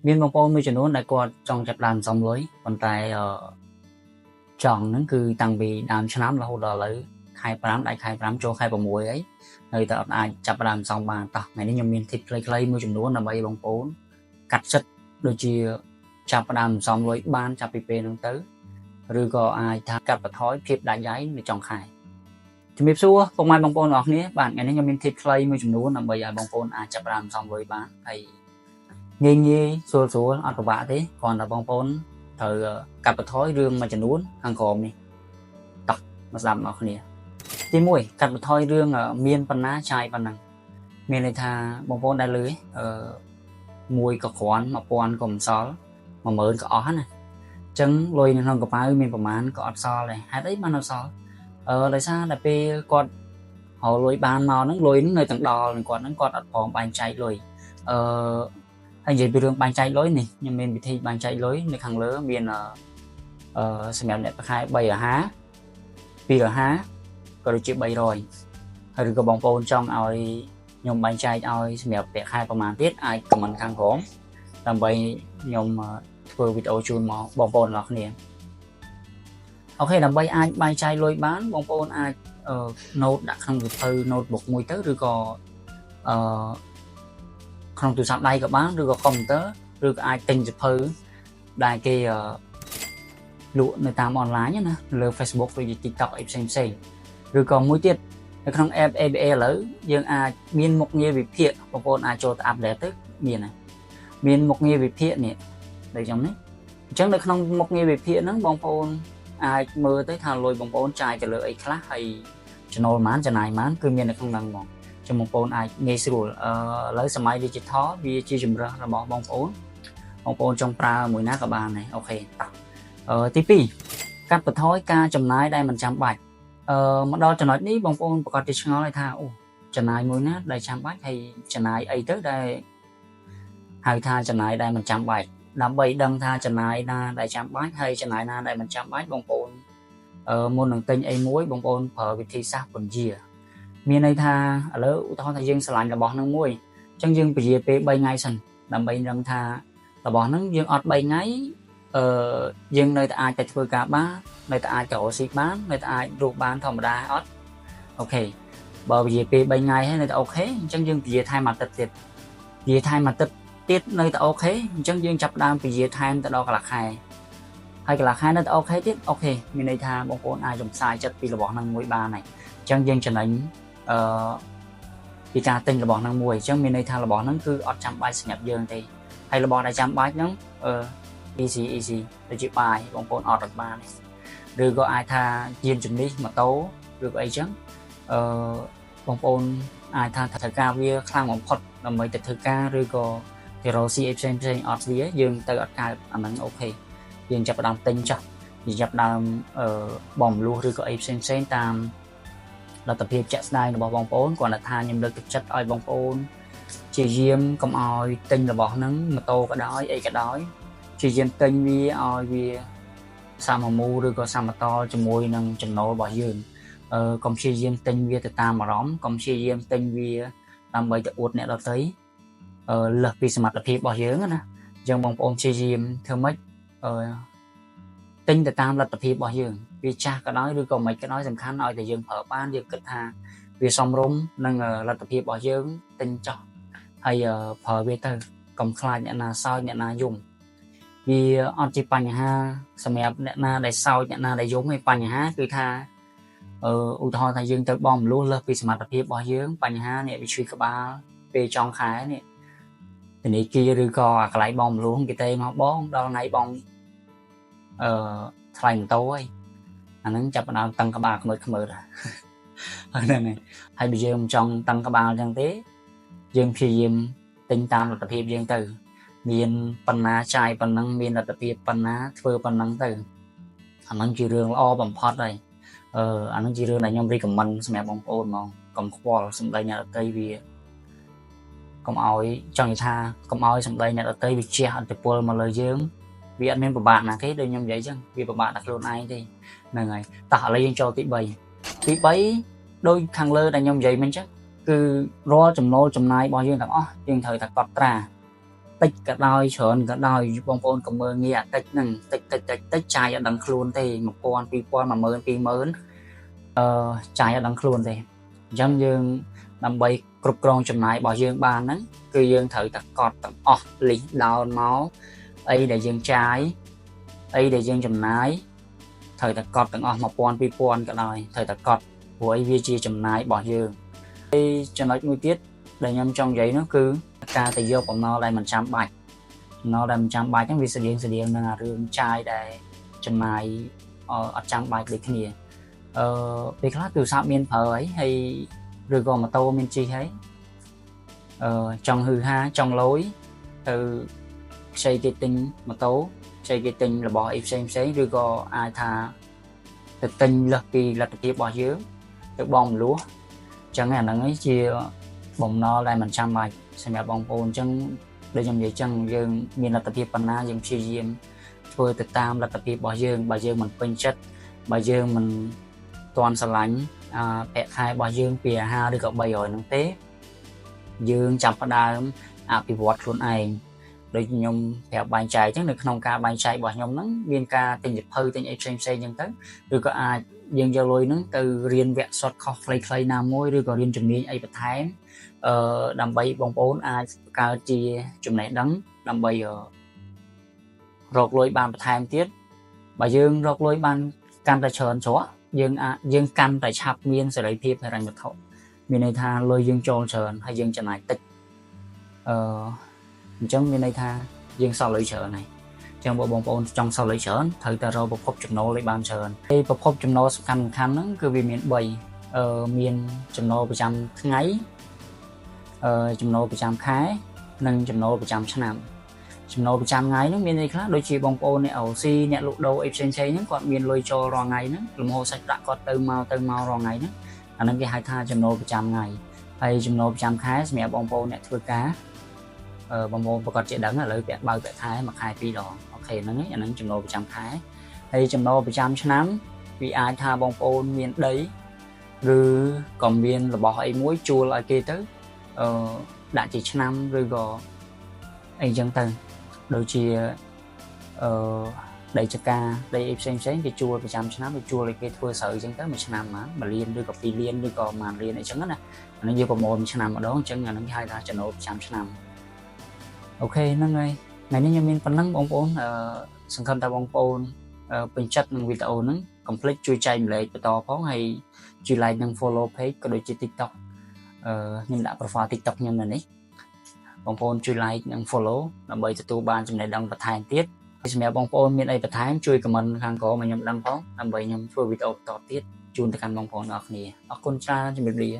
មានបងប្អូនមួយចំនួនដែលគាត់ចង់ចាប់ផ្ដើមសំលុយប៉ុន្តែចង់ហ្នឹងគឺតាំងពីដើមឆ្នាំរហូតដល់ឥឡូវខែ5ដល់ខែ5ចូលខែ6អីនៅតែអត់អាចចាប់ផ្ដើមសំបានតោះថ្ងៃនេះខ្ញុំមាន tip ខ្លីៗមួយចំនួនដើម្បីបងប្អូនកាត់ចិត្តដូចជាចាប់ផ្ដើមសំលុយបានចាប់ពីពេលហ្នឹងទៅឬក៏អាចថាកាត់បន្ថយភាពដាច់ដៃនៅចុងខែជំរាបសួរពុកម៉ែបងប្អូនទាំងអស់គ្នាបាទថ្ងៃនេះខ្ញុំមាន tip ខ្លីមួយចំនួនដើម្បីឲ្យបងប្អូនអាចចាប់ផ្ដើមសំលុយបានហើយងាយស្រួលអត់ពិបាកទេគ្រាន់តែបងប្អូនត្រូវកាត់បន្ថយរឿងមួយចំនួនខាងក្រោមនេះតោះមកស្ដាប់បងប្អូនគ្នាទី1កាត់បន្ថយរឿងមានប៉ុណ្ណាចាយប៉ុណ្ណឹងមានន័យថាបងប្អូនដែលលឺមួយក៏គ្រាន់1000ក៏មិនសល់10000ក៏អស់ណាអញ្ចឹងលុយនៅក្នុងកប៉ាល់មានប្រមាណក៏អត់សល់ដែរហេតុអីបានអត់សល់ដោយសារតែពេលគាត់រកលុយបានមកហ្នឹងលុយហ្នឹងនៅទាំងដល់គាត់ហ្នឹងគាត់អត់ព្រមបែងចែកលុយហើយនិយាយពីរឿងបែងចែកលុយនេះខ្ញុំមានវិធីបែងចែកលុយនៅខាងលើមានសម្រាប់អ្នកប្រខែ3រហា2រហាក៏ដូចជា300ហើយឬក៏បងប្អូនចង់ឲ្យខ្ញុំបែងចែកឲ្យសម្រាប់ពាក់ខែប្រហែលទៀតអាច comment ខាងក្រោមដើម្បីខ្ញុំធ្វើវីដេអូជូនមកបងប្អូនទាំងអស់គ្នាអូខេដើម្បីអាចបែងចែកលុយបានបងប្អូនអាចnote ដាក់ក្នុងសៀវភៅ notebook មួយទៅឬក៏ក្នុងទូរស័ព្ទដៃក៏បានឬក៏កុំព្យូទ័រឬក៏អាចទិញសៀវភៅដែលគេលក់នៅតាមអនឡាញណាលើ Facebook ឬ TikTok អីផ្សេងឬក៏មួយទៀតនៅក្នុង app ABA ឥឡូវយើងអាចមានមុខងារវិភាគបងប្អូនអាចចូលទៅ update ទៅមានមុខងារវិភាគនេះដូចខ្ញុំនេះអញ្ចឹងនៅក្នុងមុខងារវិភាគហ្នឹងបងប្អូនអាចមើលទៅថាលុយបងប្អូនចាយទៅលើអីខ្លះហើយចំណូលប៉ុន្មានចំណាយប៉ុន្មានគឺមាននៅក្នុងហ្នឹងហ្មងចាំបងប្អូនអាចងាយស្រួលឥឡូវសម័យ digital វាជាជំរើសរបស់បងប្អូនចង់ប្រើមួយណាក៏បានដែរអូខេតោះទី2កាត់បន្ថយការចំណាយដែលមិនចាំបាច់មកដល់ចំណុចនេះបងប្អូនប្រកាសជាឆ្ងល់ហើយថាអូចំណាយមួយណាដែលចាំបាច់ហើយចំណាយអីទៅដែលហៅថាចំណាយដែលមិនចាំបាច់ដើម្បីដឹងថាចំណាយណាដែលចាំបាច់ហើយចំណាយណាដែលមិនចាំបាច់បងប្អូនមុននឹងទិញអីមួយបងប្អូនប្រើវិធីសាស្ត្រពន្យាមានន័យថាឥឡូវឧទាហរណ៍ថាយើងឆ្លាញ់របស់នឹងមួយអញ្ចឹងយើងពន្យាពេល3ថ្ងៃសិនដើម្បីដឹងថារបស់ហ្នឹងយើងអត់3ថ្ងៃយើងនៅតែអាចទៅធ្វើការបាននៅតែអាចទៅរកស៊ីបាននៅតែអាចរកបានធម្មតាអត់អូខេបើពន្យាពេល3ថ្ងៃហើយនៅតែអូខេអញ្ចឹងយើងពន្យាថែមអាទិត្យទៀតពន្យាថែមអាទិត្យទៀតនៅតែអូខេអញ្ចឹងយើងចាប់ដើមពន្យាថែមទៅដល់កន្លះខែហើយកន្លះខែនៅតែអូខេទៀតអូខេមានន័យថាបងប្អូនអាចរំសាយចិត្តពីរបស់ហ្នឹងមួយបានហើយអញ្ចឹងយើងចំណេញពីការទិញរបស់ហ្នឹងមួយអញ្ចឹងមានន័យថារបស់ហ្នឹងគឺអត់ចាំបាច់សម្រាប់យើងទេហើយរបស់ដែលចាំបាច់ហ្នឹងeasy ដូចជាបាយបងប្អូនអត់បានឬក៏អាចថាយានជំនិះម៉ូតូឬក៏អីចឹងបងប្អូនអាចថាត្រូវការវាខ្លាំងបំផុតដើម្បីទៅធ្វើការឬក៏ទៅរកស៊ីអីផ្សេងអត់វាយើងទៅអត់កើតអាហ្នឹងអូខេយើងចាប់ផ្ដើមទិញចុះយើងចាប់ផ្ដើមបំលុះឬក៏អីផ្សេងតាមលទ្ធភាពជាក់ស្ដែងរបស់បងប្អូនគ្រាន់តែថាខ្ញុំលើកទឹកចិត្តឲ្យបងប្អូនជាយាមកុំឲ្យទិញរបស់ហ្នឹងម៉ូតូក៏ដោយអីក៏ដោយជាយាមទិញវាឲ្យវាសាមមូឬក៏សាមតលជាមួយនឹងចំណូលរបស់យើងកុំព្យាយាមទិញវាទៅតាមអារម្មណ៍កុំព្យាយាមទិញវាដើម្បីទៅអួតអ្នកដទៃលើសពីសមត្ថភាពរបស់យើងណាអញ្ចឹងបងប្អូនព្យាយាមធ្វើម៉េចទិញទៅតាមលទ្ធភាពរបស់យើងវាចាស់ក៏ដោយឬក៏មិនក៏ដោយសំខាន់ឲ្យតែយើងប្រើបានយើងគិតថាវាសមរម្យនឹងលទ្ធភាពរបស់យើងទិញចោះហើយប្រើវាទៅកុំខ្លាចអ្នកណាសើចអ្នកណាយំវាអត់ជាបញ្ហាសម្រាប់អ្នកណាដែលសើចអ្នកណាដែលយំឯបញ្ហាគឺថាឧទាហរណ៍ថាយើងទៅបំលុះលើសពីសមត្ថភាពរបស់យើងបញ្ហាអ្នកវិឈ្វីក្បាលពេលចុងខែនេះធនាគារឬក៏កន្លែងបំលុះគេទេមកបងដល់ថ្ងៃបងថ្លៃម៉ូតូហើយអាហ្នឹងចាប់ផ្ដើមតឹងក្បាលខ្មើហើយហ្នឹងហើយបើយើងមិនចង់តឹងក្បាលអញ្ចឹងទេយើងព្យាយាមទិញតាមលទ្ធភាពយើងទៅមានប៉ុណ្ណាចាយប៉ុណ្ណឹងមានលទ្ធភាពប៉ុណ្ណាធ្វើប៉ុណ្ណឹងទៅអាហ្នឹងជារឿងល្អបំផុតហើយអាហ្នឹងជារឿងដែលខ្ញុំ recommend សម្រាប់បងប្អូនហ្មងកុំខ្វល់សម្ដីអ្នកដទៃវាកុំឲ្យចង់និយាយថាកុំឲ្យសម្ដីអ្នកដទៃវាជះឥទ្ធិពលមកលើយើងវាអត់មានពិបាកណាគេដូចខ្ញុំនិយាយអញ្ចឹងវាពិបាកតែខ្លួនឯងទេហ្នឹងហើយតោះឥឡូវយើងចូលទី3ដូចខាងលើដែលខ្ញុំនិយាយមិញអញ្ចឹងគឺរាល់ចំណូលចំណាយរបស់យើងទាំងអស់យើងត្រូវតែកត់ត្រា តិចក៏ដោយច្រើនក៏ដោយបងប្អូនក៏មើលងាយអាតិចហ្នឹងតិចចាយអត់ដឹងខ្លួនទេ1000 2000 10000 20000ចាយអត់ដឹងខ្លួនទេអញ្ចឹងយើងដើម្បីគ្រប់គ្រងចំណាយរបស់យើងបានហ្នឹងគឺយើងត្រូវតែកត់ទាំងអស់ list down មកអីដែលយើងចាយអីដែលយើងចំណាយត្រូវតែកត់ទាំងអស់1000 2000ក៏ដោយត្រូវតែកត់ព្រោះអីវាជាចំណាយរបស់យើងហើយចំណុចមួយទៀតដែលខ្ញុំចង់និយាយនោះគឺការទៅយកបំណុលដែលមិនចាំបាច់ហ្នឹងវាស្តៀងនឹងអារឿងចាយដែលចំណាយអត់ចាំបាច់ដូចគ្នាពេលខ្លះទូរស័ព្ទមានប្រើហើយឬក៏ម៉ូតូមានជិះហើយចង់ហឺហាចង់លយទៅខ្ចីគេទិញម៉ូតូខ្ចីគេទិញរបស់អីផ្សេងឬក៏អាចថាទៅទិញលើសពីលទ្ធភាពរបស់យើងទៅបងមលោះអញ្ចឹងអាហ្នឹងឯងជាបំណុលដែលមិនចាំបាច់សម្រាប់បងប្អូនអញ្ចឹងដូចខ្ញុំនិយាយអញ្ចឹងយើងមានលទ្ធភាពប៉ុណ្ណាយើងព្យាយាមធ្វើទៅតាមលទ្ធភាពរបស់យើងបើយើងមិនពេញចិត្តបើយើងមិនទាន់ស្រឡាញ់ប្រាក់ខែរបស់យើងពីអាហារឬក៏300ហ្នឹងទេយើងចាប់ផ្ដើមអភិវឌ្ឍខ្លួនឯងដូចខ្ញុំប្រាប់បែងចែកអញ្ចឹងនៅក្នុងការបែងចែករបស់ខ្ញុំហ្នឹងមានការទិញសៀវភៅទិញអីផ្សេងអញ្ចឹងទៅឬក៏អាចយើងយកលុយហ្នឹងទៅរៀនវគ្គ short course ខ្លីៗណាមួយឬក៏រៀនជំនាញអីបន្ថែមដើម្បីបងប្អូនអាចបង្កើតជាចំណេះដឹងដើម្បីរកលុយបានបន្ថែមទៀតបើយើងរកលុយបានកាន់តែច្រើនច្រកយើងកាន់តែឆាប់មានសេរីភាពហិរញ្ញវត្ថុមានន័យថាលុយយើងចូលច្រើនហើយយើងចំណាយតិចអញ្ចឹងមានន័យថាយើងសល់លុយច្រើនហើយអញ្ចឹងបងប្អូនចង់សល់លុយច្រើនត្រូវតែរកប្រភពចំណូលឲ្យបានច្រើនហើយប្រភពចំណូលសំខាន់ហ្នឹងគឺវាមាន3មានចំណូលប្រចាំថ្ងៃចំណូលប្រចាំខែនិងចំណូលប្រចាំឆ្នាំចំណូលប្រចាំថ្ងៃហ្នឹងមានន័យខ្លះដូចជាបងប្អូនអ្នកអូស៊ីអ្នកលក់ដូរអីផ្សេងហ្នឹងគាត់មានលុយចូលរាល់ថ្ងៃហ្នឹងលំហូរសាច់ប្រាក់គាត់ទៅមករាល់ថ្ងៃហ្នឹងអាហ្នឹងគេហៅថាចំណូលប្រចាំថ្ងៃហើយចំណូលប្រចាំខែសម្រាប់បងប្អូនអ្នកធ្វើការបងប្អូនប្រកាសជាដឹងឥឡូវពាក់បើកប្រាក់ខែមួយខែ2ដងអូខេហ្នឹងអាហ្នឹងចំណូលប្រចាំខែហើយចំណូលប្រចាំឆ្នាំវាអាចថាបងប្អូនមានដីឬក៏មានរបស់អីមួយជួលឲ្យគេទៅដាក់ជាឆ្នាំឬក៏អីចឹងទៅដូចជាដីចកាដីអីផ្សេងគេជួលប្រចាំឆ្នាំគេជួលឲ្យគេធ្វើស្រូវអញ្ចឹងទៅមួយឆ្នាំ1លានឬក៏2លានឬក៏1លានអីចឹងណាអានេះយើងប្រមូលមួយឆ្នាំម្ដងអញ្ចឹងអានឹងគេហៅថាចំណូលប្រចាំឆ្នាំអូខេហ្នឹងហើយថ្ងៃនេះខ្ញុំមានប៉ុណ្ណឹងបងប្អូនសង្ឃឹមថាបងប្អូនពេញចិត្តនឹងវីដេអូហ្នឹងកុំភ្លេចជួយចែកម្លែកបន្តផងហើយជួយ like និង follow page ក៏ដូចជា TikTok ខ្ញុំដាក់ profile TikTok ខ្ញុំនៅនេះបងប្អូនជួយ like និង follow ដើម្បីទទួលបានចំណេះដឹងបន្ថែមទៀតសម្រាប់បងប្អូនមានអីបន្ថែមជួយ comment ខាងក្រោមឲ្យខ្ញុំដឹងផងដើម្បីខ្ញុំធ្វើវីដេអូបន្តទៀតជូនទៅកាន់បងប្អូនអរគ្នាអរគុណច្រើនជំរាបលា